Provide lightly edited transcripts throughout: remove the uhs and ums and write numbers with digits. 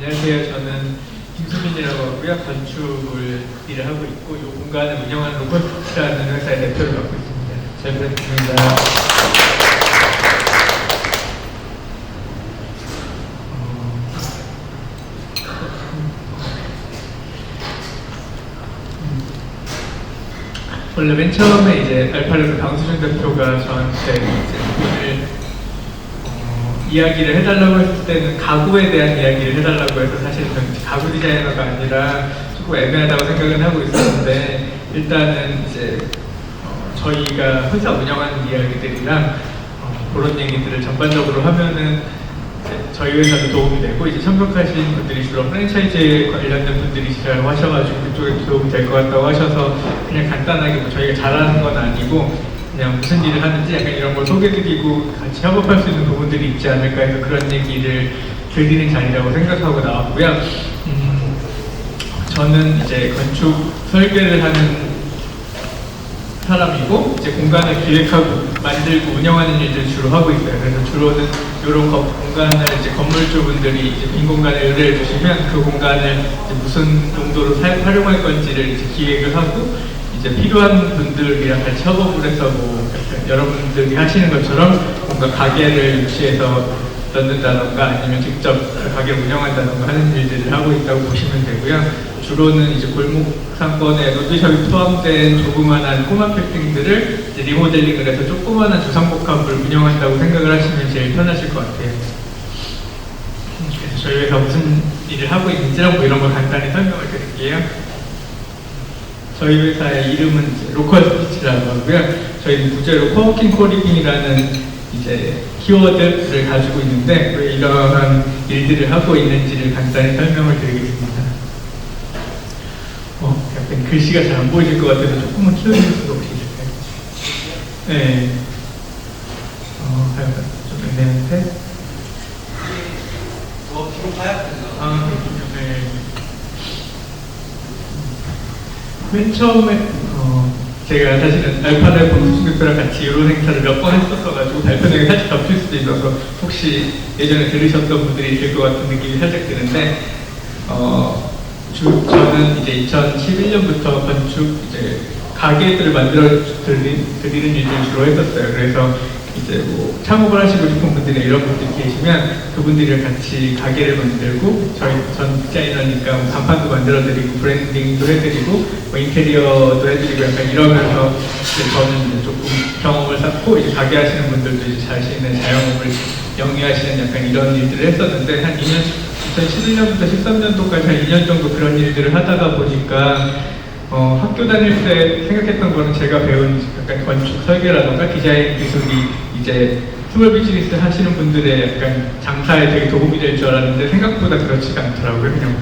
안녕하세요. 저는 김수민이라고 하고요. 건축을 일을 하고 있고, 이 공간을 운영하는 로봇이라는 회사의 대표를 맡고 있습니다. 잘 부탁드립니다. 원래 맨 처음에 이제 알파르그 강수준 대표가 저한테 이제 오늘 이야기를 해달라고 했을 때는 가구에 대한 이야기를 해달라고 해서 사실 저는 가구 디자이너가 아니라 조금 애매하다고 생각은 하고 있었는데, 일단은 이제 저희가 회사 운영하는 이야기들이랑 그런 얘기들을 전반적으로 하면은 저희 회사도 도움이 되고, 이제 참석하신 분들이 주로 프랜차이즈에 관련된 분들이시라고 하셔가지고 그쪽에 도움이 될 것 같다고 하셔서 그냥 간단하게 뭐 저희가 잘하는 건 아니고 그냥 무슨 일을 하는지 약간 이런 걸 소개드리고 같이 협업할 수 있는 부분들이 있지 않을까 해서 그런 얘기를 드리는 자리라고 생각하고 나왔고요. 저는 이제 건축 설계를 하는 사람이고, 이제 공간을 기획하고 만들고 운영하는 일들을 주로 하고 있어요. 그래서 주로는 이런 공간을 이제 건물주분들이 이제 빈 공간을 의뢰해 주시면 그 공간을 이제 무슨 용도로 활용할 건지를 이제 기획을 하고, 이제 필요한 분들이랑 같이 협업을 해서 뭐 여러분들이 하시는 것처럼 뭔가 가게를 유치해서 넣는다던가 아니면 직접 그 가게를 운영한다던가 하는 일들을 하고 있다고 보시면 되고요. 주로는 이제 골목 상권에 로드샵이 포함된 조그만한 꼬마 빌딩들을 이제 리모델링을 해서 조그만한 주상복합을 운영한다고 생각을 하시면 제일 편하실 것 같아요. 그래서 저희 회사 무슨 일을 하고 있는지랑 뭐 이런 걸 간단히 설명을 드릴게요. 저희 회사의 이름은 로컬 스피치라고 하고요. 저희는 부제로 코워킹 코리빙이라는 이제 키워드를 가지고 있는데, 왜 이러한 일들을 하고 있는지를 간단히 설명을 드리겠습니다. 약간 글씨가 잘 안 보이실 것 같아서 조금만 키워주실 수가 혹시 있을까요? 네. 좀 애매한데? 네. 맨 처음에 제가 사실은 알파르그 강수준 대표랑 같이 이런 행사를 몇 번 했었어가지고 발표 내용이 살짝 겹칠 수도 있어서 혹시 예전에 들으셨던 분들이 있을 것 같은 느낌이 살짝 드는데, 저는 이제 2011년부터 건축 이제 가게들을 만들어 드리는 일을 주로 했었어요. 그래서 이제 뭐 창업을 하시고 싶은 분들이 이런 분들이 계시면 그분들이랑 같이 가게를 만들고, 전 디자이너니까 뭐 간판도 만들어 드리고 브랜딩도 해드리고 뭐 인테리어도 해드리고 약간 이러면서 이제 저는 이제 조금 경험을 쌓고, 이제 가게 하시는 분들도 이제 자신의 자영업을 영위하시는 약간 이런 일들을 했었는데, 한 2011년부터 13년도까지 한 2년 정도 그런 일들을 하다가 보니까 학교 다닐 때 생각했던 거는 제가 배운 약간 건축 설계라던가 디자인 기술이 이제 스몰 비즈니스 하시는 분들의 약간 장사에 되게 도움이 될 줄 알았는데 생각보다 그렇지가 않더라고요. 그냥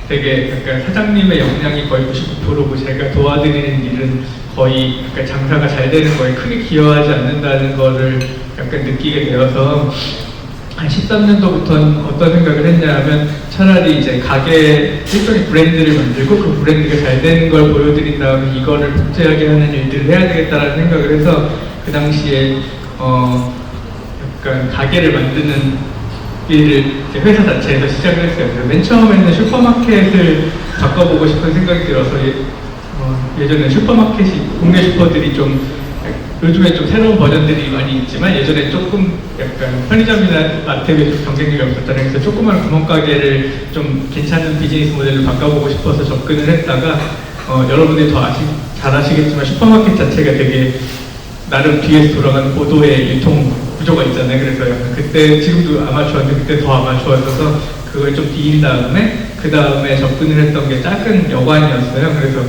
되게 약간 사장님의 역량이 거의 99%고 제가 도와드리는 일은 거의 약간 장사가 잘 되는 거에 크게 기여하지 않는다는 거를 약간 느끼게 되어서 한 13년도부터는 어떤 생각을 했냐 하면, 차라리 이제 가게 일종의 브랜드를 만들고 그 브랜드가 잘 되는 걸 보여드린 다음에 이거를 복제하게 하는 일들을 해야 되겠다라는 생각을 해서 그 당시에 약간 가게를 만드는 일을 이제 회사 자체에서 시작을 했어요. 맨 처음에는 슈퍼마켓을 바꿔보고 싶은 생각이 들어서 예전에 슈퍼마켓이 국내 슈퍼들이 좀 요즘에 좀 새로운 버전들이 많이 있지만 예전에 조금 약간 편의점이나 마트에 좀 경쟁력이 없었다는, 그래서 조그만 구멍가게를 좀 괜찮은 비즈니스 모델로 바꿔보고 싶어서 접근을 했다가 여러분들이 더 잘 아시겠지만 슈퍼마켓 자체가 되게 나름 뒤에서 돌아가는 고도의 유통 구조가 있잖아요. 그래서 약간 그때 지금도 아마추어인데 그때 더 아마추어였어서 그걸 좀 비인 다음에 그 다음에 접근을 했던 게 작은 여관이었어요. 그래서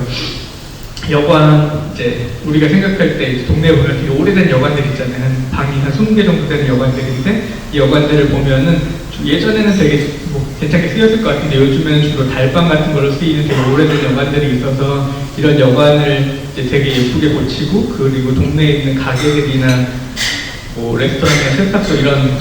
여관, 이제 우리가 생각할 때 이제 동네에 보면 되게 오래된 여관들 있잖아요. 한 방이 한 20개 정도 되는 여관들인데, 이 여관들을 보면은 예전에는 되게 뭐 괜찮게 쓰였을 것 같은데 요즘에는 주로 달방 같은 걸로 쓰이는 되게 오래된 여관들이 있어서 이런 여관을 이제 되게 예쁘게 고치고, 그리고 동네에 있는 가게들이나 뭐 레스토랑이나 세탁소 이런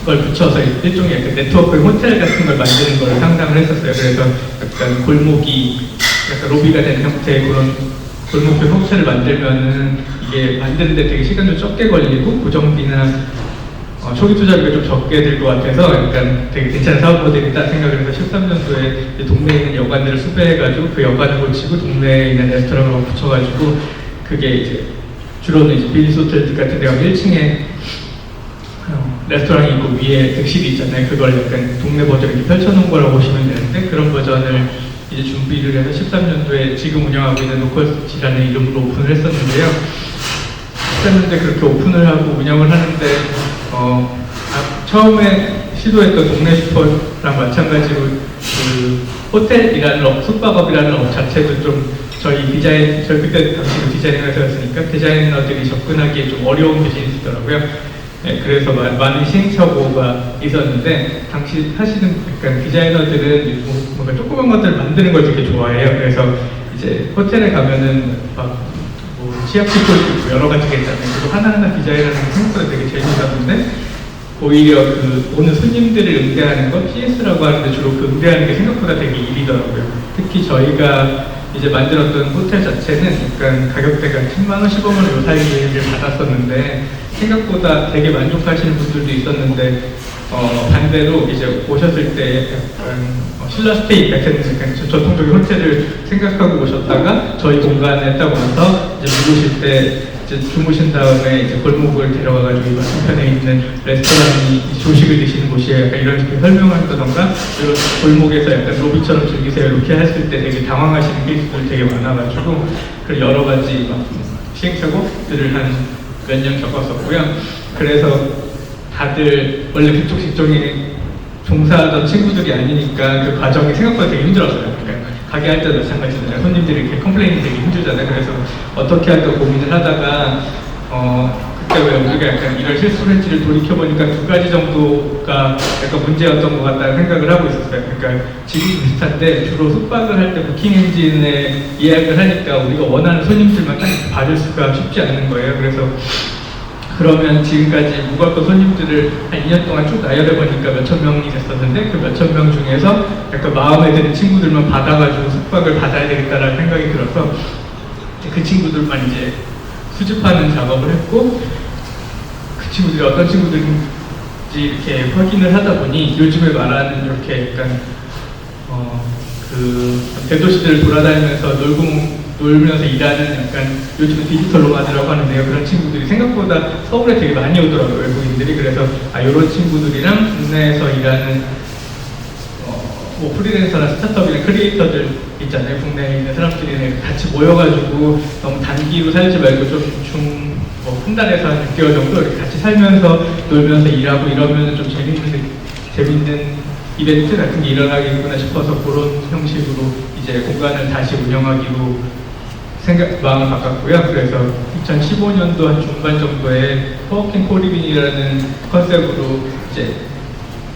걸 붙여서 일종의 약간 네트워크 호텔 같은 걸 만드는 걸 상상을 했었어요. 그래서 약간 골목이 약간 로비가 되는 형태의 그런 골목표 호텔을 만들면은 이게 만드는데 되게 시간도 적게 걸리고 고정비나 초기 투자비가 좀 적게 들 것 같아서 약간 되게 괜찮은 사업 모델이다 생각을 해서 13년도에 동네에 있는 여관들을 수배해가지고 그 여관을 고치고 동네에 있는 레스토랑을 붙여가지고 그게 이제 주로는 이제 빌리스 호텔 같은 데 가면 1층에 레스토랑이 있고 위에 득실이 있잖아요. 그걸 약간 동네 버전을 이렇게 펼쳐놓은 거라고 보시면 되는데 그런 버전을 이제 준비를 해서 13년도에 지금 운영하고 있는 노컬스라는 이름으로 오픈을 했었는데요. 13년도에 그렇게 오픈을 하고 운영을 하는데 처음에 시도했던 동네 슈퍼랑 마찬가지로 그 호텔이라는 숙박업이라는 업 자체도 좀 저희 그때 당시도 디자인 회사였으니까 디자이너들이 접근하기에 좀 어려운 비즈니스더라고요. 네, 그래서 많은 시행착오가 있었는데 당시 사실은 약간 디자이너들은 뭔가 조그만 것들을 만드는 걸 되게 좋아해요. 그래서 이제 호텔에 가면은 막 치약 팁도 있고 여러 가지가 있잖아요. 그리고 하나하나 디자인하는 게 생각보다 되게 재미있었는데 오히려 그 오는 손님들을 응대하는 거 PS라고 하는데 주로 그 응대하는 게 생각보다 되게 일이더라고요. 특히 저희가 이제 만들었던 호텔 자체는 약간 가격대가 10만 원, 15만 원 요 사이를 받았었는데 생각보다 되게 만족하시는 분들도 있었는데 반대로 이제 오셨을 때 약간 신라 스테이 같은 약간 전통적인 호텔을 생각하고 오셨다가 저희 공간에 딱 와서 이제 묵으실 때 이제 주무신 다음에 이제 골목을 데려가가지고 이 맞은편에 있는 레스토랑이 조식을 드시는 곳이에요. 약간 이런 식으로 설명한다던가 이런 골목에서 약간 로비처럼 즐기세요 이렇게 했을 때 되게 당황하시는 케이스들이 되게 많아가지고 그 여러 가지 막 시행착오들을 한 몇 년 겪었었고요. 그래서 다들 원래 그쪽 직종에 종사하던 친구들이 아니니까 그 과정이 생각보다 되게 힘들었어요. 그러니까 가게 할 때도 마찬가지잖아요. 손님들이 이렇게 컴플레인이 되게 힘들잖아요. 그래서 어떻게 할까 고민을 하다가 그때 왜 우리가 약간 이런 실수를 했지를 돌이켜보니까 두 가지 정도가 약간 문제였던 것 같다는 생각을 하고 있었어요. 그러니까 지금 비슷한데 주로 숙박을 할 때 부킹 엔진에 예약을 하니까 우리가 원하는 손님들만 딱 받을 수가 쉽지 않는 거예요. 그래서 그러면 지금까지 묵었던 손님들을 한 2년 동안 쭉 나열해보니까 몇천 명이 됐었는데 그 몇천 명 중에서 약간 마음에 드는 친구들만 받아가지고 숙박을 받아야 되겠다라는 생각이 들어서 그 친구들만 이제 수집하는 작업을 했고 그 친구들이 어떤 친구들인지 이렇게 확인을 하다 보니 요즘에 말하는 이렇게 약간 그 대도시들을 돌아다니면서 놀면서 일하는 약간 요즘은 디지털 노마드라고 하는데요. 그런 친구들이 생각보다 서울에 되게 많이 오더라고요. 외국인들이. 그래서 이런 친구들이랑 국내에서 일하는 뭐 프리랜서나 스타트업이나 크리에이터들 있잖아요. 국내에 있는 사람들이 같이 모여가지고 너무 단기로 살지 말고 좀 한 달에서 한 6개월 정도 이렇게 같이 살면서 놀면서 일하고 이러면 좀 재밌는 이벤트 같은 게 일어나겠구나 싶어서 그런 형식으로 이제 공간을 다시 운영하기로 마음을 바꿨고요. 그래서 2015년도 한 중반 정도에 코워킹 코리빈이라는 컨셉으로 이제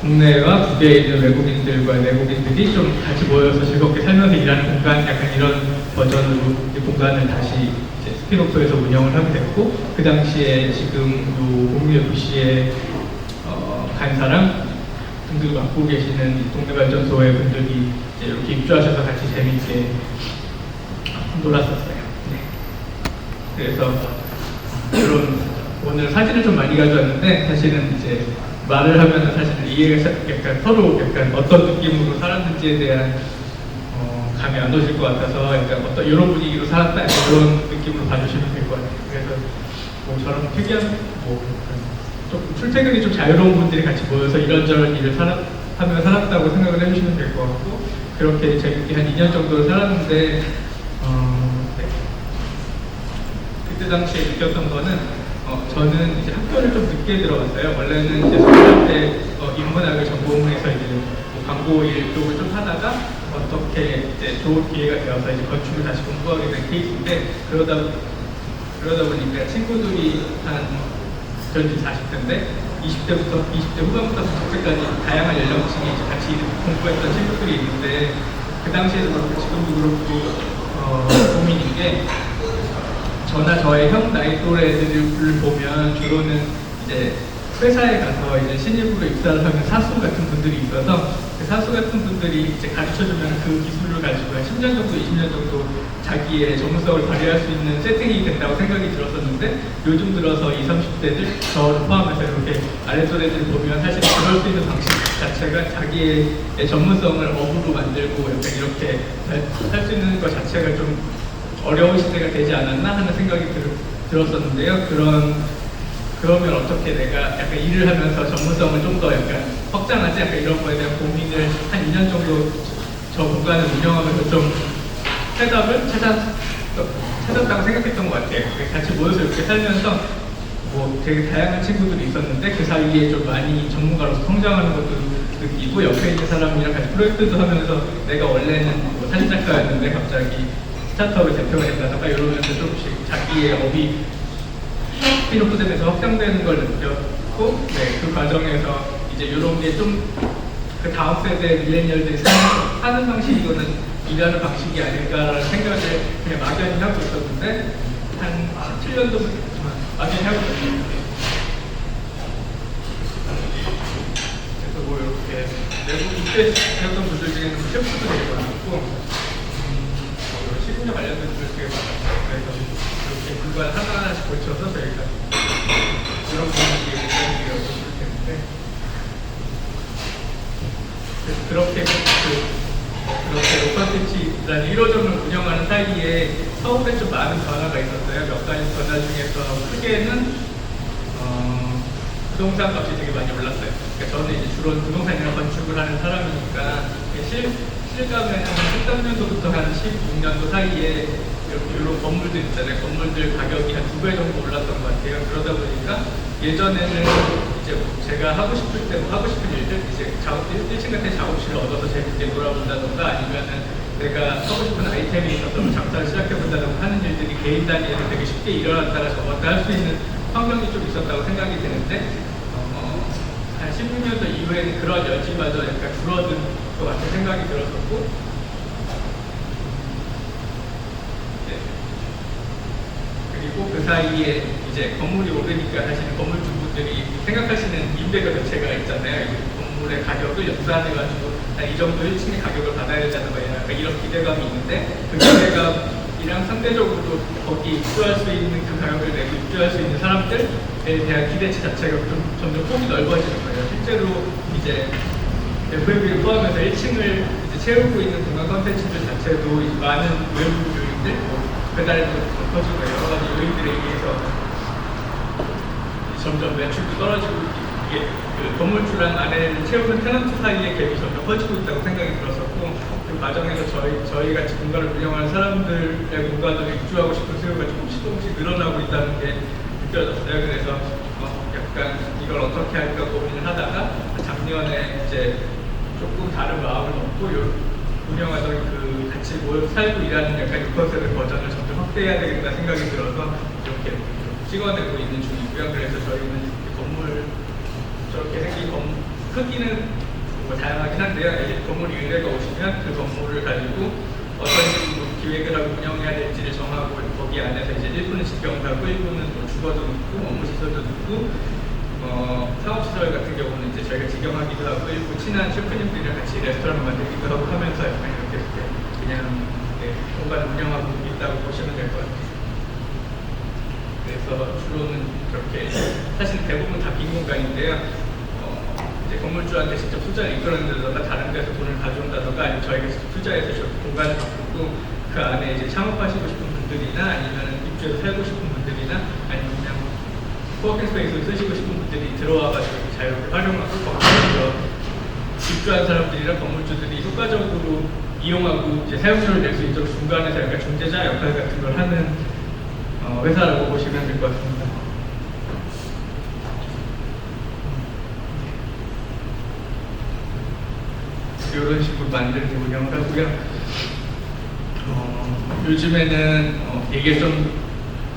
국내와 국외에 있는 외국인들과 내국인들이 좀 같이 모여서 즐겁게 살면서 일하는 공간, 약간 이런 버전으로 공간을 다시 이제 스피노프에서 운영을 하게 됐고, 그 당시에 지금 요 공유의 도시의 간사랑 분들 맡고 계시는 동네발전소의 분들이 이제 이렇게 입주하셔서 같이 재미있게 놀았었어요. 네. 그래서 그런 오늘 사진을 좀 많이 가져왔는데 사실은 이제 말을 하면 사실 이해가 약간 서로 약간 어떤 느낌으로 살았는지에 대한 감이 안 오실 것 같아서 약간 어떤 이런 분위기로 살았다 그런 느낌으로 봐주시면 될 것 같아요. 그래서 뭐 저런 특이한 좀 출퇴근이 좀 자유로운 분들이 같이 모여서 이런저런 일을 하며 살았다고 생각을 해주시면 될 것 같고 그렇게 재밌게 한 2년 정도 살았는데 네. 그때 당시에 느꼈던 거는 저는 이제 학교를 좀 늦게 들어갔어요. 원래는 이제 수료할 때 인문학을 전공해서 이제 뭐 광고 일 쪽을 좀 하다가 어떻게 이제 좋은 기회가 되어서 이제 건축을 다시 공부하게 된 케이스인데 그러다 보니까 친구들이 전 이제 40대인데 20대 후반부터 40대까지 다양한 연령층이 이제 같이 공부했던 친구들이 있는데 그 당시에도 그렇고 지금도 그렇고 고민인 게 저나 저의 형 나이 또래들을 보면 주로는 이제 회사에 가서 이제 신입으로 입사를 하면 사수 같은 분들이 있어서 그 사수 같은 분들이 이제 가르쳐주면 그 기술을 가지고 한 10년 정도, 20년 정도 자기의 전문성을 발휘할 수 있는 세팅이 된다고 생각이 들었었는데 요즘 들어서 20, 30대들, 저를 포함해서 이렇게 아랫소리들을 보면 사실 그럴 수 있는 방식 자체가 자기의 전문성을 업으로 만들고 약간 이렇게 할 수 있는 것 자체가 좀 어려운 시대가 되지 않았나 하는 생각이 들었었는데요. 그러면 어떻게 내가 약간 일을 하면서 전문성을 좀 더 약간 확장하지? 약간 이런 거에 대한 고민을 한 2년 정도 저 공간을 운영하면서 좀 해답을 찾았다고 생각했던 것 같아요. 같이 모여서 이렇게 살면서 뭐 되게 다양한 친구들이 있었는데 그 사이에 좀 많이 전문가로서 성장하는 것도 느끼고 옆에 있는 사람이랑 같이 프로젝트도 하면서 내가 원래는 뭐 사진작가였는데 갑자기 스타트업의 대표가 된다던가 이러면서 조금씩 자기의 업이 스피노프되면서 확장되는 걸 느꼈고, 네, 그 과정에서 이제 이런 게 좀 그 다음 세대 밀레니얼들이 사는 방식이거는 일하는 방식이 아닐까라는 생각을 그냥 막연히 하고 있었는데 한 17년도 막연히 하고 있었어요. 그래서 뭐 이렇게 외국 입대했던 분들 중에는 셰프도 되게 많았고 식문화 관련된 분들 되게 많았어요. 그래서 이렇게 물건 하나하나씩 고쳐서 저희가 그런 분위기에 굉장히 어려울 텐데 그렇게 로컬피치라는 1호점을 운영하는 사이에 서울에 좀 많은 변화가 있었어요. 몇 가지 변화 중에서 크게는 부동산 값이 되게 많이 올랐어요. 그러니까 저는 이제 주로 부동산이랑 건축을 하는 사람이니까 실감에 한 13년도부터 한 16년도 사이에 이런 건물들 있잖아요. 건물들 가격이 한 2배 정도 올랐던 것 같아요. 그러다 보니까 예전에는 이제 제가 하고 싶을 때 하고 싶은 일들, 이제 1층 같은 작업실을 얻어서 재밌게 놀아본다던가 아니면은 내가 하고 싶은 아이템이 있어서 장사를 시작해본다던가 하는 일들이 개인 단위에서 되게 쉽게 일어났다가 접었다 할 수 있는 환경이 좀 있었다고 생각이 드는데 한 16년도 이후에는 그런 여지마저 약간 줄어든 것 같은 생각이 들었었고 그리고 그 사이에 이제 건물이 오르니까 사실은 건물주분들이 생각하시는 임대료 자체가 있잖아요. 건물의 가격을 역산해가지고 이 정도 1층의 가격을 받아야 되자는 거예요. 약간 이런 기대감이 있는데 그 기대감이랑 상대적으로 거기 입주할 수 있는 그 가격을 내고 입주할 수 있는 사람들에 대한 기대치 자체가 좀 점점 폭이 넓어지는 거예요. 실제로 이제 F&B를 포함해서 1층을 이제 채우고 있는 공간 컨텐츠들 자체도 많은 외부 요인들, 배달도 높아지고 여러 가지 요인들에 의해서 점점 매출도 떨어지고 이게 그 건물주랑 안에 채우는 테넌트 사이의 갭이 점점 커지고 있다고 생각이 들었었고 그 과정에서 저희 같이 공간을 운영하는 사람들의 공간을 입주하고 싶은 수요가 조금씩 늘어나고 있다는 게 느껴졌어요. 그래서 약간 이걸 어떻게 할까 고민을 하다가 작년에 이제 조금 다른 마음을 먹고 운영하던 그 같이 모여 살고 일하는 약간 6컨셉의 버전을 점점 확대해야 되겠다 생각이 들어서 이렇게 찍어내고 있는 중이고요. 그래서 저희는 건물 저렇게 생긴 크기는 뭐 다양하긴 한데요. 이제 건물 의뢰가 오시면 그 건물을 가지고 어떤 식으로 기획을 하고 운영해야 될지를 정하고 거기 안에서 이제 1부는 직경하고 1부는 뭐 주거도 넣고 업무시설도 넣고 사업시설 같은 경우는 이제 저희가 직영하기도 하고 일부 친한 셰프님들이랑 같이 레스토랑을 만들기도 하고 하면서 약간 이렇게 그냥 공간을 운영하고 있다고 보시면 될 것 같아요. 그래서 주로는 그렇게 사실 대부분 다 빈 공간인데요. 이제 건물주한테 직접 투자를 이끌어낸다던가 다른 데서 돈을 가져온다던가 아니면 저희가 투자해서 공간을 바꾸고 그 안에 이제 창업하시고 싶은 분들이나 아니면 입주해서 살고 싶은 분들이나 아니면 그냥 코워킹 스페이스를 쓰시고 싶은 분들이 들어와가지고 자유롭게 활용하고 거기서 입주한 사람들이랑 건물주들이 효과적으로 이용하고 이제 사용료를 낼 수 있도록 중간에서 약간 중재자 역할 같은 걸 하는 회사라고 보시면 될 것 같습니다. 이런 식으로 만들고 운영을 하고요. 요즘에는 이게 좀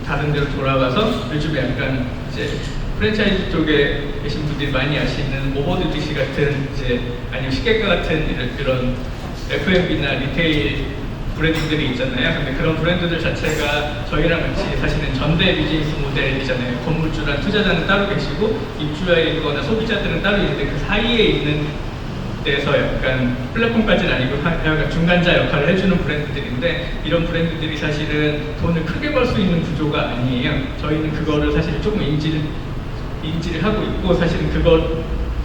다른 데로 돌아가서 요즘에 약간 이제 프랜차이즈 쪽에 계신 분들이 많이 아시는 오버드디시 같은 이제 아니면 식객과 같은 이런 F&B나 리테일 브랜드들이 있잖아요. 근데 그런 브랜드들 자체가 저희랑 같이 사실은 전대 비즈니스 모델이잖아요. 건물주랑 투자자는 따로 계시고 입주자이거나 소비자들은 따로 있는데 그 사이에 있는 데서 약간 플랫폼까지는 아니고 약간 중간자 역할을 해주는 브랜드들인데, 이런 브랜드들이 사실은 돈을 크게 벌 수 있는 구조가 아니에요. 저희는 그거를 사실 조금 인지를 하고 있고, 사실은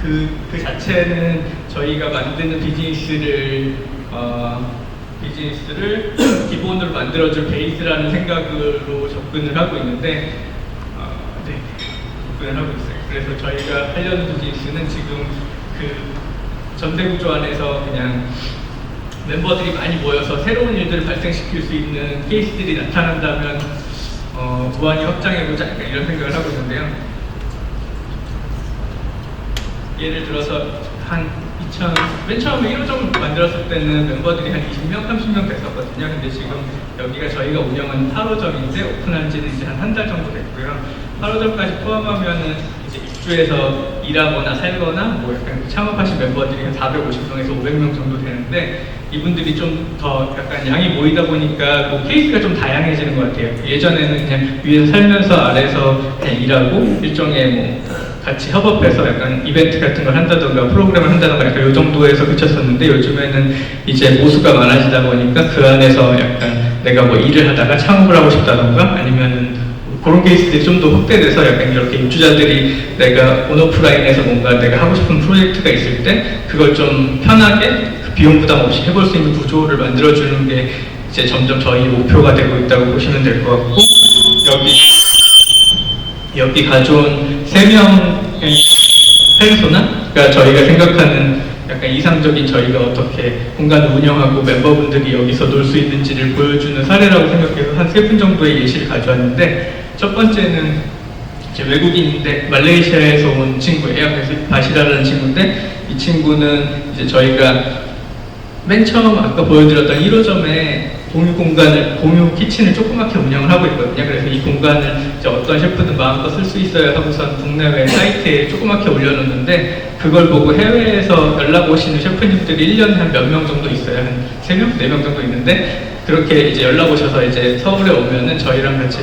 그 자체는 저희가 만드는 비즈니스를 기본으로 만들어줄 베이스라는 생각으로 접근을 하고 있는데, 네, 접근을 하고 있어요. 그래서 저희가 하려는 비즈니스는 지금 그 전대구조 안에서 그냥 멤버들이 많이 모여서 새로운 일들을 발생시킬 수 있는 케이스들이 나타난다면 무한히 확장해보자, 이런 생각을 하고 있는데요. 예를 들어서 맨 처음에 1호점 만들었을 때는 멤버들이 한 20명, 30명 됐었거든요. 근데 지금 여기가 저희가 운영하는 8호점인데 오픈한 지는 이제 한 달 정도 됐고요. 8호점까지 포함하면은 이제 입주해서 일하거나 살거나 뭐 약간 창업하신 멤버들이 한 450명에서 500명 정도 되는데, 이분들이 좀 더 약간 양이 모이다 보니까 뭐 케이스가 좀 다양해지는 것 같아요. 예전에는 그냥 위에서 살면서 아래에서 그냥 일하고 일종의 뭐 같이 협업해서 약간 이벤트 같은 걸 한다던가 프로그램을 한다던가 약간 이 정도에서 그쳤었는데, 요즘에는 이제 모수가 많아지다 보니까 그 안에서 약간 내가 뭐 일을 하다가 창업을 하고 싶다던가 아니면은 그런 케이스들이 좀 더 확대돼서 약간 이렇게 입주자들이 내가 온오프라인에서 뭔가 내가 하고 싶은 프로젝트가 있을 때 그걸 좀 편하게 비용 부담 없이 해볼 수 있는 구조를 만들어주는 게 이제 점점 저희 목표가 되고 있다고 보시면 될 것 같고, 여기 가져온 3명의 페르소나가 저희가 생각하는 약간 이상적인 저희가 어떻게 공간을 운영하고 멤버분들이 여기서 놀 수 있는지를 보여주는 사례라고 생각해서 한 3분 정도의 예시를 가져왔는데, 첫 번째는 이제 외국인인데 말레이시아에서 온 친구예요. 그래서 바시라라는 친구인데, 이 친구는 이제 저희가 맨 처음 아까 보여드렸던 1호점에 공유 키친을 조그맣게 운영을 하고 있거든요. 그래서 이 공간을 이제 어떤 셰프든 마음껏 쓸 수 있어요 하고선 국내외 사이트에 조그맣게 올려놓는데, 그걸 보고 해외에서 연락 오시는 셰프님들이 1년에 한 몇 명 정도 있어요. 한 3명? 4명 정도 있는데, 그렇게 이제 연락 오셔서 이제 서울에 오면은 저희랑 같이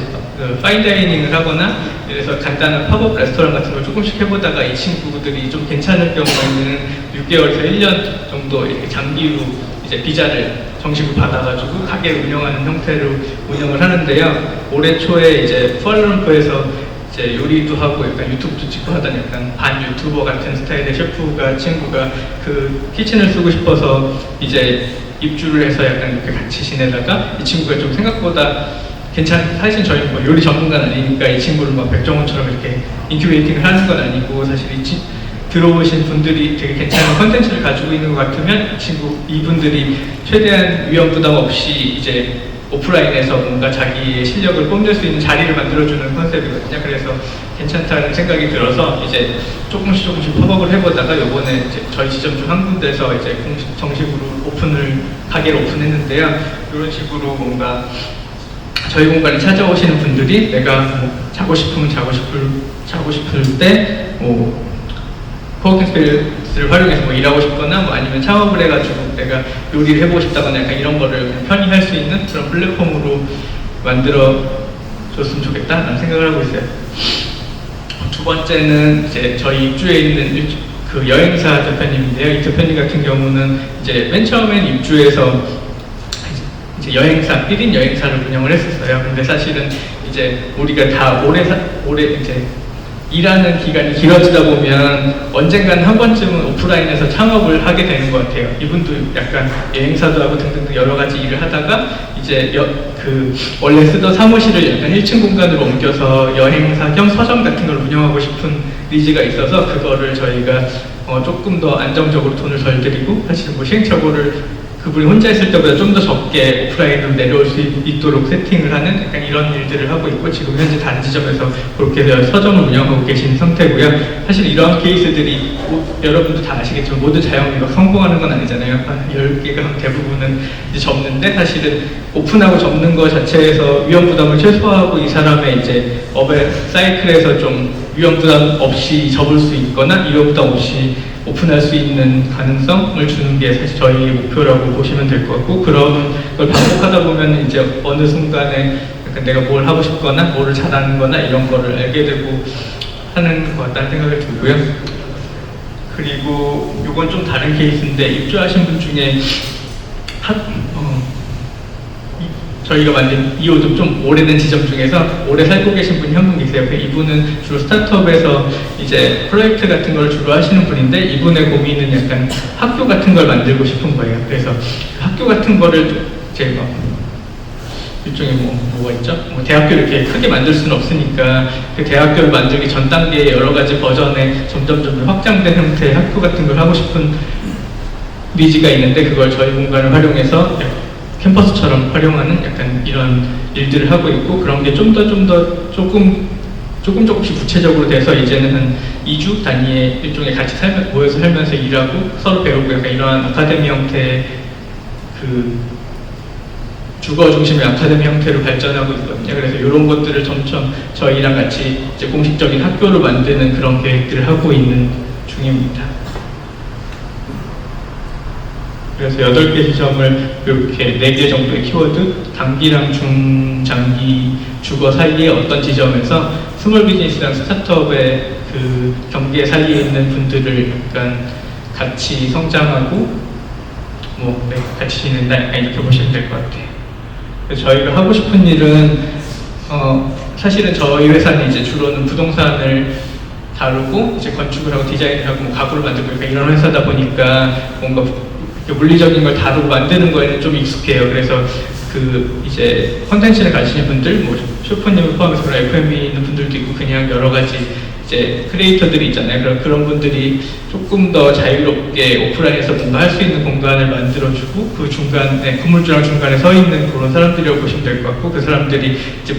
파인다이닝을 하거나 그래서 간단한 팝업 레스토랑 같은 걸 조금씩 해보다가 이 친구들이 좀 괜찮을 경우에는 6개월에서 1년 정도 이렇게 장기로 이제 비자를 정식으로 받아가지고 가게를 운영하는 형태로 운영을 하는데요. 올해 초에 이제 쿠알라룸푸르에서 이제 요리도 하고 약간 유튜브도 찍고 하던 약간 반 유튜버 같은 스타일의 친구가 그 키친을 쓰고 싶어서 이제 입주를 해서 약간 이렇게 같이 지내다가, 이 친구가 좀 생각보다 사실 저희 뭐 요리 전문가는 아니니까 이 친구를 막 백종원처럼 이렇게 인큐베이팅을 하는 건 아니고, 사실 들어오신 분들이 되게 괜찮은 컨텐츠를 가지고 있는 것 같으면 이분들이 최대한 위험 부담 없이 이제 오프라인에서 뭔가 자기의 실력을 뽐낼 수 있는 자리를 만들어주는 컨셉이거든요. 그래서 괜찮다는 생각이 들어서 이제 조금씩 팝업을 해보다가 요번에 이제 저희 지점 중 한 군데에서 이제 정식으로 가게를 오픈했는데요. 이런 식으로 뭔가 저희 공간에 찾아오시는 분들이 내가 뭐 자고 싶을 때 뭐 코워킹 스페이스를 활용해서 뭐 일하고 싶거나 뭐 아니면 창업을 해가지고 내가 요리를 해보고 싶다거나 약간 이런 거를 편히 할 수 있는 그런 플랫폼으로 만들어줬으면 좋겠다라는 생각을 하고 있어요. 두 번째는 이제 저희 입주에 있는 그 여행사 대표님인데요. 이 대표님 같은 경우는 이제 맨 처음엔 입주해서 이제 1인 여행사를 운영을 했었어요. 근데 사실은 이제 우리가 다 오래 이제 일하는 기간이 길어지다 보면 언젠가는 한 번쯤은 오프라인에서 창업을 하게 되는 것 같아요. 이분도 약간 여행사도 하고 등등 여러 가지 일을 하다가 이제 원래 쓰던 사무실을 약간 1층 공간으로 옮겨서 여행사 겸 서점 같은 걸 운영하고 싶은 니즈가 있어서 그거를 저희가 조금 더 안정적으로 돈을 덜 들이고, 사실 뭐 시행착오를 그분이 혼자 있을 때보다 좀 더 적게 오프라인으로 내려올 수 있도록 세팅을 하는 약간 이런 일들을 하고 있고, 지금 현재 다른 지점에서 그렇게 서점을 운영하고 계신 상태고요. 사실 이러한 케이스들이 여러분도 다 아시겠지만 모두 자영업이 성공하는 건 아니잖아요. 한 10개가 대부분은 이제 접는데, 사실은 오픈하고 접는 것 자체에서 위험 부담을 최소화하고 이 사람의 이제 업의 사이클에서 좀 위험 부담 없이 접을 수 있거나 위험 부담 없이 오픈할 수 있는 가능성을 주는 게 사실 저희의 목표라고 보시면 될 것 같고, 그런 걸 반복하다 보면 이제 어느 순간에 약간 내가 뭘 하고 싶거나 뭐를 잘하는 거나 이런 거를 알게 되고 하는 것 같다는 생각이 들고요. 그리고 이건 좀 다른 케이스인데, 입주하신 분 중에 저희가 만든 2호도 좀 오래된 지점 중에서 오래 살고 계신 분이 한 분 계세요. 이분은 주로 스타트업에서 이제 프로젝트 같은 걸 주로 하시는 분인데, 이분의 고민은 약간 학교 같은 걸 만들고 싶은 거예요. 그래서 학교 같은 거를 제가 일종의 뭐가 있죠? 대학교를 이렇게 크게 만들 수는 없으니까 그 대학교를 만들기 전 단계의 여러 가지 버전의 점점 확장된 형태의 학교 같은 걸 하고 싶은 니즈가 있는데, 그걸 저희 공간을 활용해서 캠퍼스처럼 활용하는 약간 이런 일들을 하고 있고, 그런 게 조금씩 구체적으로 돼서 이제는 한 2주 단위의 일종의 같이 모여서 살면서 일하고 서로 배우고 약간 이러한 아카데미 형태의 주거 중심의 아카데미 형태로 발전하고 있거든요. 그래서 이런 것들을 점점 저희랑 같이 이제 공식적인 학교를 만드는 그런 계획들을 하고 있는 중입니다. 그래서 8개 지점을 이렇게 4개 정도의 키워드, 단기랑 중장기 주거 사이에 어떤 지점에서 스몰 비즈니스랑 스타트업의 그 경계 사이에 있는 분들을 약간 같이 성장하고 같이 지낸다, 약간 이렇게 보시면 될 것 같아요. 그래서 저희가 하고 싶은 일은 사실은 저희 회사는 이제 주로는 부동산을 다루고 이제 건축을 하고 디자인을 하고 가구를 만들고 이런 회사다 보니까 뭔가 물리적인 걸 다루고 만드는 거에는 좀 익숙해요. 그래서 이제 컨텐츠를 가지신 분들, 슈퍼님을 포함해서 F&B 있는 분들도 있고, 그냥 여러 가지 이제 크리에이터들이 있잖아요. 그런 분들이 조금 더 자유롭게 오프라인에서 뭔가 할 수 있는 공간을 만들어주고, 그 중간에, 건물주랑 중간에 서 있는 그런 사람들이라고 보시면 될 것 같고, 그 사람들이 이제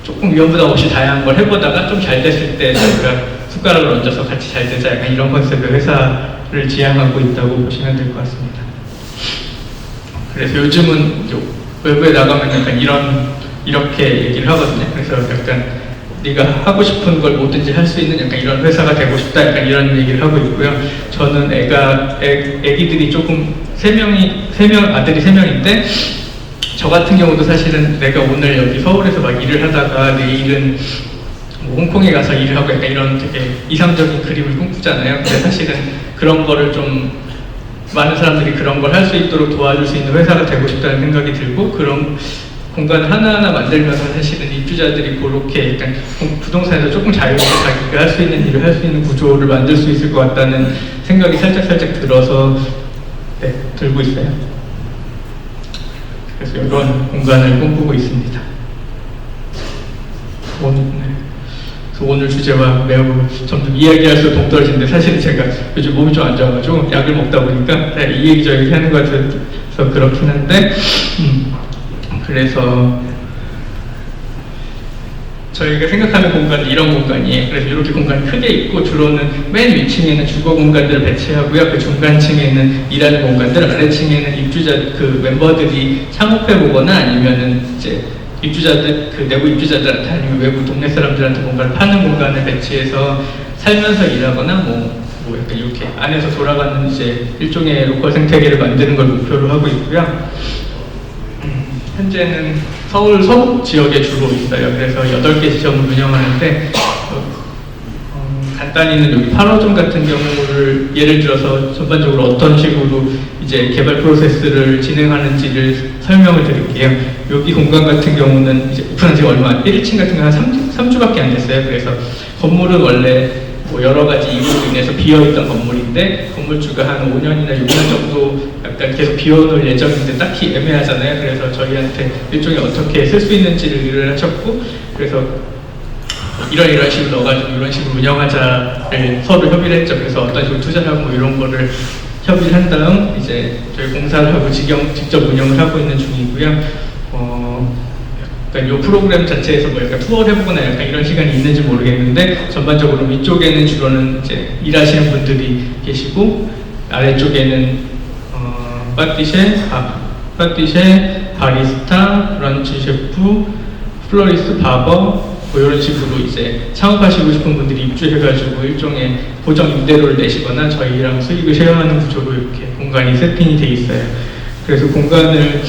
조금 위험부담 없이 다양한 걸 해보다가 좀 잘 됐을 때 저희가 숟가락을 얹어서 같이 잘 되자, 약간 이런 컨셉의 회사를 지향하고 있다고 보시면 될 것 같습니다. 그래서 요즘은 외부에 나가면 약간 이렇게 얘기를 하거든요. 그래서 약간 네가 하고 싶은 걸 뭐든지 할 수 있는 약간 이런 회사가 되고 싶다, 약간 이런 얘기를 하고 있고요. 저는 애기들이 조금 아들이 3명인데, 저 같은 경우도 사실은 내가 오늘 여기 서울에서 막 일을 하다가 내일은 홍콩에 가서 일을 하고 약간 이런 되게 이상적인 그림을 꿈꾸잖아요. 근데 사실은 그런 거를 좀 많은 사람들이 그런 걸 할 수 있도록 도와줄 수 있는 회사가 되고 싶다는 생각이 들고, 그런 공간 하나하나 만들면서 사실은 입주자들이 그렇게 약간 부동산에서 조금 자유롭게 자기가 할 수 있는 일을 할 수 있는 구조를 만들 수 있을 것 같다는 생각이 살짝 들어서 들고 있어요. 그래서 이런 공간을 꿈꾸고 있습니다. 오늘 주제와 매우 점점 이야기할수록 동떨어지는데, 사실은 제가 요즘 몸이 좀 안 좋아가지고 약을 먹다 보니까 이 얘기 저 얘기 하는 것 같아서 그렇긴 한데, 그래서 저희가 생각하는 공간은 이런 공간이에요. 그래서 이렇게 공간이 크게 있고, 주로는 맨 위층에는 주거 공간들을 배치하고요. 그 중간층에는 일하는 공간들, 아래층에는 입주자 멤버들이 창업해보거나 아니면은 이제 입주자들, 내부 입주자들한테 아니면 외부 동네 사람들한테 뭔가를 파는 공간을 배치해서 살면서 일하거나 약간 이렇게 안에서 돌아가는 이제 일종의 로컬 생태계를 만드는 걸 목표로 하고 있고요. 현재는 서울 서북 지역에 주로 있어요. 그래서 8개 지점을 운영하는데, 간단히는 여기 8호점 같은 경우를 예를 들어서 전반적으로 어떤 식으로 이제 개발 프로세스를 진행하는지를 설명을 드릴게요. 여기 공간 같은 경우는 이제 오픈한 지가 얼마 안, 1층 같은 경우는 한 3주밖에 안 됐어요. 그래서 건물은 원래 여러 가지 이유로 인해서 비어있던 건물인데, 건물주가 한 5년이나 6년 정도 약간 계속 비워놓을 예정인데 딱히 애매하잖아요. 그래서 저희한테 일종의 어떻게 쓸 수 있는지를 의뢰를 하셨고, 그래서 이런 식으로 넣어가지고 이런 식으로 운영하자를 서로 협의를 했죠. 그래서 어떤 식으로 투자를 하고 이런 거를 협의를 한 다음 이제 저희 공사를 하고 직접 운영을 하고 있는 중이고요. 약간 이 프로그램 자체에서 약간 투어를 해보거나 약간 이런 시간이 있는지 모르겠는데, 전반적으로 위쪽에는 주로는 이제 일하시는 분들이 계시고, 아래쪽에는 파티셰, 바리스타, 브런치 셰프, 플로리스트, 바버, 뭐 이런 식으로 이제 창업하시고 싶은 분들이 입주해가지고 일종의 고정 임대료를 내시거나 저희랑 수익을 쉐어하는 구조로 이렇게 공간이 세팅이 돼 있어요. 그래서 공간을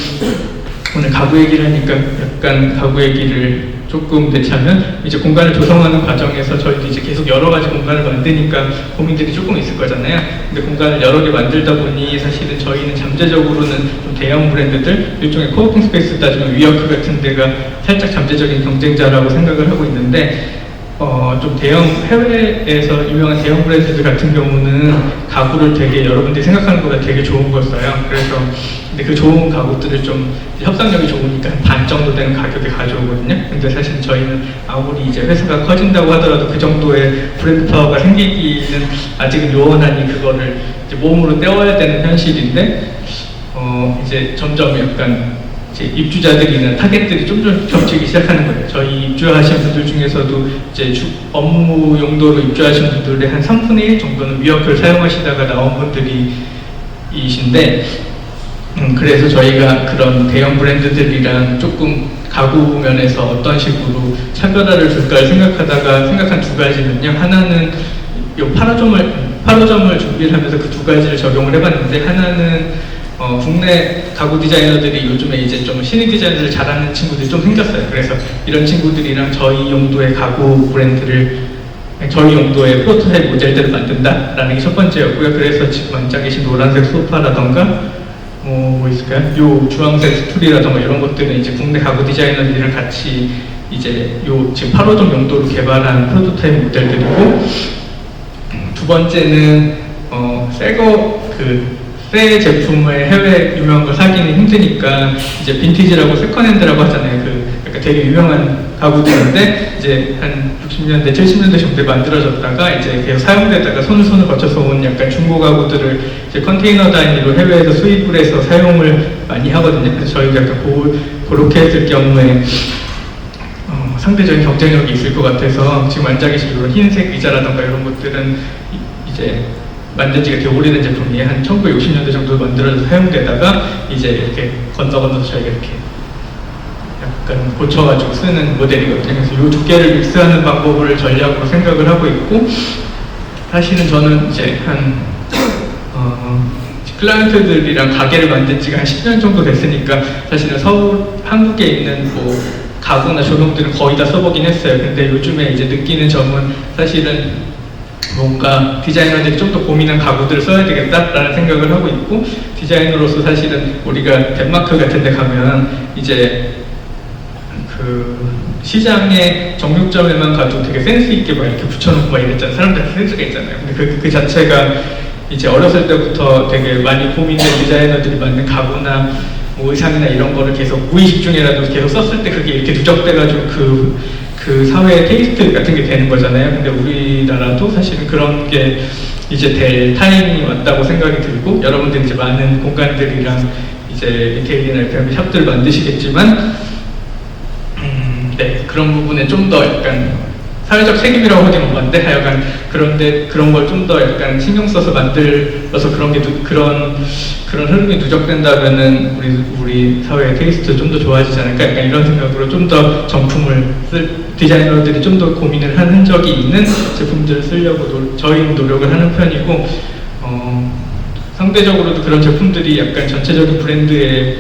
오늘 가구 얘기를 하니까 약간 가구 얘기를 조금 대체하면 이제 공간을 조성하는 과정에서 저희도 이제 계속 여러 가지 공간을 만드니까 고민들이 조금 있을 거잖아요. 근데 공간을 여러 개 만들다 보니 사실은 저희는 잠재적으로는 좀 대형 브랜드들, 일종의 코워킹 스페이스 따지면 위워크 같은 데가 살짝 잠재적인 경쟁자라고 생각을 하고 있는데 좀 대형, 해외에서 유명한 대형 브랜드들 같은 경우는 가구를 되게 여러분들이 생각하는 것보다 되게 좋은 걸 써요. 그래서 근데 그 좋은 가구들을 좀 협상력이 좋으니까 반 정도 되는 가격에 가져오거든요. 근데 사실 저희는 아무리 이제 회사가 커진다고 하더라도 그 정도의 브랜드 파워가 생기기는 아직은 요원하니 그거를 이제 몸으로 때워야 되는 현실인데 이제 점점 약간 이제 입주자들이나 타겟들이 좀 겹치기 시작하는 거예요. 저희 입주하신 분들 중에서도 이제 업무 용도로 입주하신 분들의 한 3분의 1 정도는 위워크를 사용하시다가 나온 분들이신데 그래서 저희가 그런 대형 브랜드들이랑 조금 가구 면에서 어떤 식으로 차별화를 줄까 생각한 두 가지는요. 하나는 요 8호점을 준비를 하면서 그 두 가지를 적용을 해봤는데 하나는 국내 가구 디자이너들이 요즘에 이제 좀 신인 디자인들을 잘하는 친구들이 좀 생겼어요. 그래서 이런 친구들이랑 저희 용도의 가구 브랜드를 저희 용도의 프로토타입 모델들을 만든다라는 게 첫 번째였고요. 그래서 지금 앉아 계신 노란색 소파라던가 뭐 있을까요? 요 주황색 스툴이라던가 이런 것들은 이제 국내 가구 디자이너들이랑 같이 이제 요 지금 8호점 용도로 개발한 프로토타입 모델들이고 두 번째는 새 제품을 해외 유명한 걸 사기는 힘드니까 이제 빈티지라고 세컨핸드라고 하잖아요. 그러니까 되게 유명한 가구들인데 이제 한 60년대, 70년대 정도에 만들어졌다가 이제 계속 사용되다가 손을 거쳐서 온 약간 중고 가구들을 이제 컨테이너 단위로 해외에서 수입을 해서 사용을 많이 하거든요. 그래서 저희가 약간 그렇게 했을 경우에 상대적인 경쟁력이 있을 것 같아서 지금 앉아 계신 이런 흰색 의자라던가 이런 것들은 이제 만든 지가 되게 오래된 제품이에요. 한 1960년대 정도 만들어져서 사용되다가 이제 이렇게 건너서 저희가 이렇게 약간 고쳐가지고 쓰는 모델이거든요. 그래서 이 두 개를 믹스하는 방법을 전략으로 생각을 하고 있고 사실은 저는 이제 클라이언트들이랑 가게를 만든 지가 한 10년 정도 됐으니까 사실은 한국에 있는 뭐 가구나 조명들은 거의 다 써보긴 했어요. 근데 요즘에 이제 느끼는 점은 사실은 뭔가 디자이너들이 좀 더 고민한 가구들을 써야 되겠다라는 생각을 하고 있고 디자이너로서 사실은 우리가 덴마크 같은 데 가면 이제 그 시장의 정육점에만 가도 되게 센스 있게 막 이렇게 붙여놓고 막 이랬잖아요. 사람들 센스가 있잖아요. 근데 그 자체가 이제 어렸을 때부터 되게 많이 고민된 디자이너들이 만든 가구나 뭐 의상이나 이런 거를 계속 무의식 중에라도 계속 썼을 때 그게 이렇게 누적돼가지고 그 사회의 테이스트 같은 게 되는 거잖아요. 근데 우리나라도 사실은 그런 게 이제 될 타이밍이 왔다고 생각이 들고 여러분들이 이제 많은 공간들이랑 이제 리테일이나 이렇게 샵들을 만드시겠지만 네, 그런 부분에 좀 더 약간 사회적 책임이라고 하기는 뭔데 하여간 그런데 그런 걸 좀 더 약간 신경 써서 만들어서 그런 흐름이 누적된다면은 우리 사회의 테이스트 좀 더 좋아지지 않을까 약간 이런 생각으로 좀 더 정품을 디자이너들이 좀 더 고민을 한 흔적이 있는 제품들을 쓰려고 저희는 노력을 하는 편이고 상대적으로도 그런 제품들이 약간 전체적인 브랜드의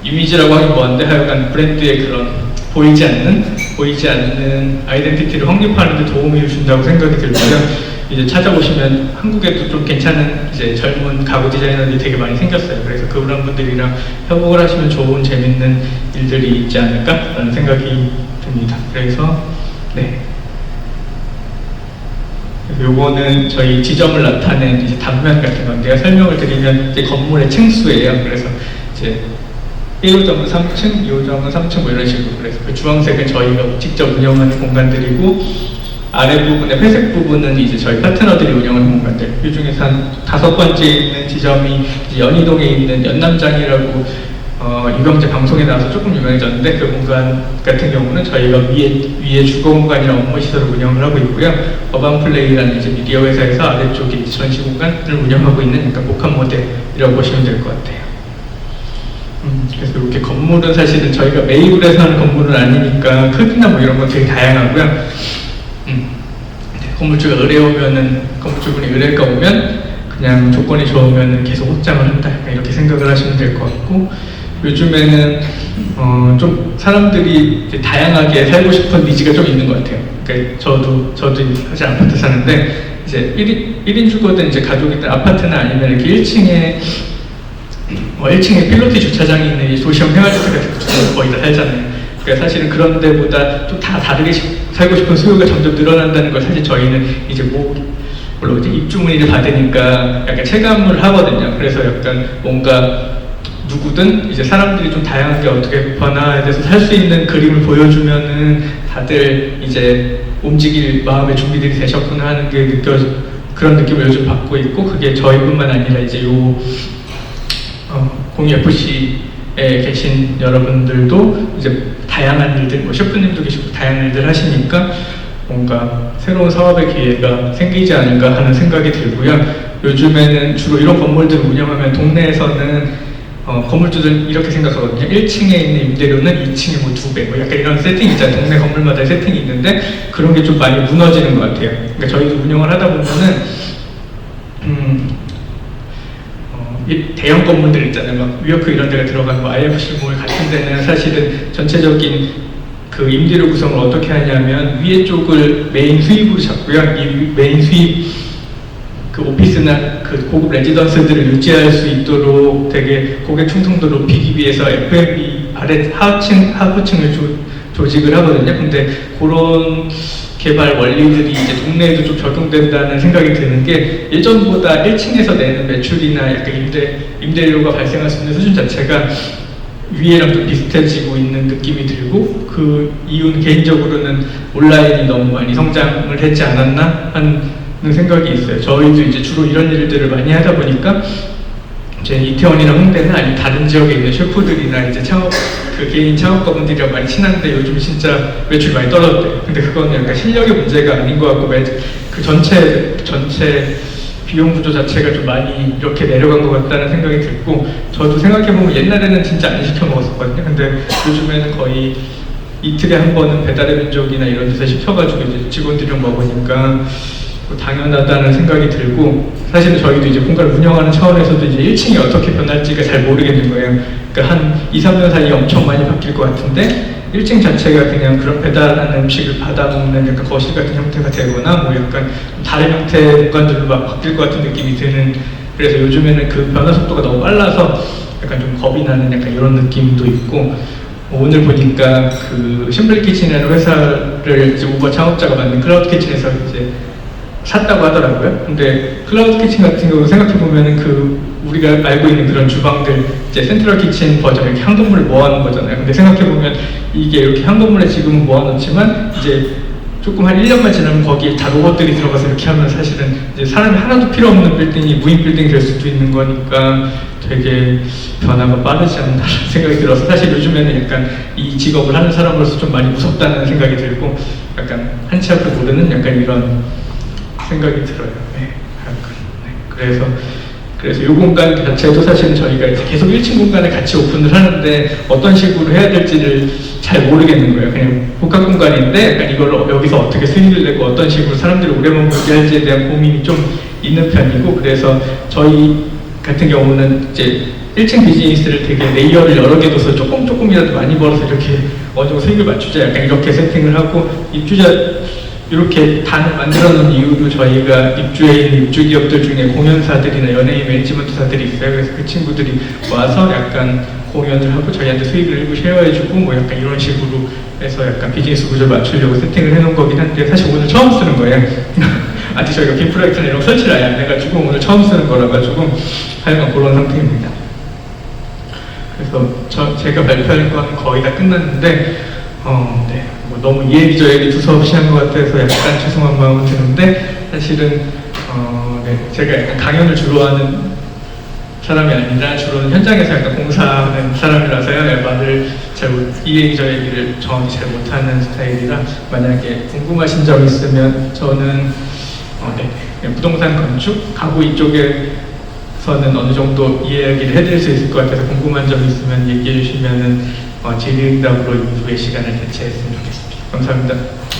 이미지라고 하긴 뭐한데 하여간 브랜드의 그런 보이지 않는 아이덴티티를 확립하는 데 도움을 준다고 생각이 들고요. 이제 찾아보시면 한국에도 좀 괜찮은 이제 젊은 가구 디자이너들이 되게 많이 생겼어요. 그래서 그런 분들이랑 협업을 하시면 좋은 재밌는 일들이 있지 않을까라는 생각이 듭니다. 그래서 네. 요거는 저희 지점을 나타낸 이제 단면 같은 건데요. 설명을 드리면 이제 건물의 층수예요. 그래서 이제 1호점은 3층, 2호점은 3층 뭐 이런 식으로. 그래서 그 주황색은 저희가 직접 운영하는 공간들이고 아랫부분의 회색 부분은 이제 저희 파트너들이 운영하는 공간들. 이 중에서 한 5번째 있는 지점이 이제 연희동에 있는 연남장이라고 유병재 방송에 나와서 조금 유명해졌는데 그 공간 같은 경우는 저희가 위에 주거 공간이랑 업무 시설을 운영을 하고 있고요. 어반플레이라는 이제 미디어 회사에서 아래쪽에 이제 전시 공간을 운영하고 있는 약간 복합 모델이라고 보시면 될 것 같아요. 그래서 이렇게 건물은 사실은 저희가 매입을 해서 하는 건물은 아니니까 크기나 뭐 이런 건 되게 다양하고요. 건물주가 의뢰오면은, 건물주분이 의뢰가 오면 그냥 조건이 좋으면 계속 확장을 한다, 이렇게 생각을 하시면 될 것 같고, 요즘에는 좀 사람들이 이제 다양하게 살고 싶은 니즈가 좀 있는 것 같아요. 그러니까 저도 사실 아파트 사는데, 이제 1인 주거든 이제 가족이들 아파트나 아니면 이렇게 1층에 1층에 필로티 주차장이 있는 이 도시형 생활주택 같은 거 거의 다 살잖아요. 그러니까 사실은 그런 데보다 좀 다 다르게 살고 싶은 수요가 점점 늘어난다는 걸 사실 저희는 이제 물론 이제 입주문의를 받으니까 약간 체감을 하거든요. 그래서 약간 뭔가 누구든 이제 사람들이 좀 다양하게 어떻게 변화에 대해서 살 수 있는 그림을 보여주면은 다들 이제 움직일 마음의 준비들이 되셨구나 하는 게 그런 느낌을 요즘 받고 있고, 그게 저희뿐만 아니라 이제 공유 FC에 계신 여러분들도 이제 다양한 일들, 뭐 셰프님도 계시고 다양한 일들 하시니까 뭔가 새로운 사업의 기회가 생기지 않을까 하는 생각이 들고요. 요즘에는 주로 이런 건물들을 운영하면 동네에서는 건물주들은 이렇게 생각하거든요. 1층에 있는 임대료는 2층에 뭐 2배, 뭐 약간 이런 세팅이 있잖아요. 동네 건물마다 세팅이 있는데 그런 게 좀 많이 무너지는 것 같아요. 그러니까 저희도 운영을 하다 보면은 대형 건물들 있잖아요. 막 위워크 이런 데가 들어간 뭐 IFC몰 같은 데는 사실은 전체적인 그 임대료 구성을 어떻게 하냐면 위에 쪽을 메인 수입으로 잡고요. 이 메인 수입 그 오피스나 그 고급 레지던스들을 유지할 수 있도록 되게 고객 충성도를 높이기 위해서 F&B 하부층을 조직을 하거든요. 근데 그런 개발 원리들이 이제 동네에도 좀 적용된다는 생각이 드는 게, 예전보다 1층에서 내는 매출이나 약간 임대료가 발생할 수 있는 수준 자체가 위에랑 좀 비슷해지고 있는 느낌이 들고, 그 이유는 개인적으로는 온라인이 너무 많이 성장을 했지 않았나 하는 생각이 있어요. 저희도 이제 주로 이런 일들을 많이 하다 보니까 이제 이태원이나 홍대나 아니면 다른 지역에 있는 셰프들이나 이제 개인 창업가분들이랑 많이 친한데 요즘 진짜 매출이 많이 떨어졌대요. 근데 그건 약간 실력의 문제가 아닌 것 같고, 그 전체 비용 구조 자체가 좀 많이 이렇게 내려간 것 같다는 생각이 들고, 저도 생각해보면 옛날에는 진짜 안 시켜 먹었었거든요. 근데 요즘에는 거의 이틀에 한 번은 배달의 민족이나 이런 데서 시켜가지고 이제 직원들이랑 먹으니까 당연하다는 생각이 들고, 사실은 저희도 이제 공간을 운영하는 차원에서도 이제 1층이 어떻게 변할지가 잘 모르겠는 거예요. 그러니까 한 2~3년 사이에 엄청 많이 바뀔 것 같은데 1층 자체가 그냥 그런 배달하는 음식을 받아먹는 약간 거실 같은 형태가 되거나 뭐 약간 다른 형태의 공간들로 막 바뀔 것 같은 느낌이 드는, 그래서 요즘에는 그 변화 속도가 너무 빨라서 약간 좀 겁이 나는 약간 이런 느낌도 있고, 오늘 보니까 그 심플키친이라는 회사를 이제 우버 창업자가 만든 클라우드 키친에서 이제 샀다고 하더라고요. 근데 클라우드 키친 같은 경우 생각해보면은 우리가 알고 있는 그런 주방들, 이제 센트럴 키친 버전 이렇게 한 건물을 모아놓은 거잖아요. 근데 생각해보면 이게 이렇게 한 건물에 지금은 모아놓지만 이제 조금 한 1년만 지나면 거기에 다 로봇들이 들어가서 이렇게 하면 사실은 이제 사람이 하나도 필요 없는 빌딩이 무인 빌딩이 될 수도 있는 거니까 되게 변화가 빠르지 않나라는 생각이 들어서, 사실 요즘에는 약간 이 직업을 하는 사람으로서 좀 많이 무섭다는 생각이 들고, 약간 한치 앞을 모르는 약간 이런 생각이 들어요. 네, 그래서 이 공간 자체도 사실은 저희가 이제 계속 1층 공간에 같이 오픈을 하는데 어떤 식으로 해야 될지를 잘 모르겠는 거예요. 그냥 복합 공간인데 약간 이걸 여기서 어떻게 수익을 내고 어떤 식으로 사람들이 오래 머물게 할지에 대한 고민이 좀 있는 편이고, 그래서 저희 같은 경우는 이제 1층 비즈니스를 되게 레이어를 여러 개 둬서 조금이라도 많이 벌어서 이렇게 어느 정도 수익을 맞추자, 약간 이렇게 세팅을 하고, 입주자 이렇게 단을 만들어 놓은 이유도 저희가 입주해 있는 입주 기업들 중에 공연사들이나 연예인 매니지먼트사들이 있어요. 그래서 그 친구들이 와서 약간 공연을 하고 저희한테 수익을 일부 쉐어해주고 뭐 약간 이런 식으로 해서 약간 비즈니스 구조를 맞추려고 세팅을 해놓은 거긴 한데, 사실 오늘 처음 쓰는 거예요. 아직 저희가 빔 프로젝트나 이런 거 설치를 아예 안 해가지고 오늘 처음 쓰는 거라 가지고 하여간 그런 상태입니다. 그래서 제가 발표할 거는 거의 다 끝났는데 네. 너무 이 얘기 저 얘기 두서없이 한 것 같아서 약간 죄송한 마음은 드는데, 사실은 네, 제가 약간 강연을 주로 하는 사람이 아니라 주로는 현장에서 약간 공사하는 사람이라서요. 말을 이 얘기 저 얘기를 정확히 잘 못하는 스타일이라, 만약에 궁금하신 점 있으면 저는 네, 부동산 건축, 가구 이쪽에 대해서는 어느 정도 이야기를 해드릴 수 있을 것 같아서 궁금한 점 있으면 얘기해 주시면은 질의응답으로 이후의 시간을 대체했으면 좋겠습니다. 감사합니다.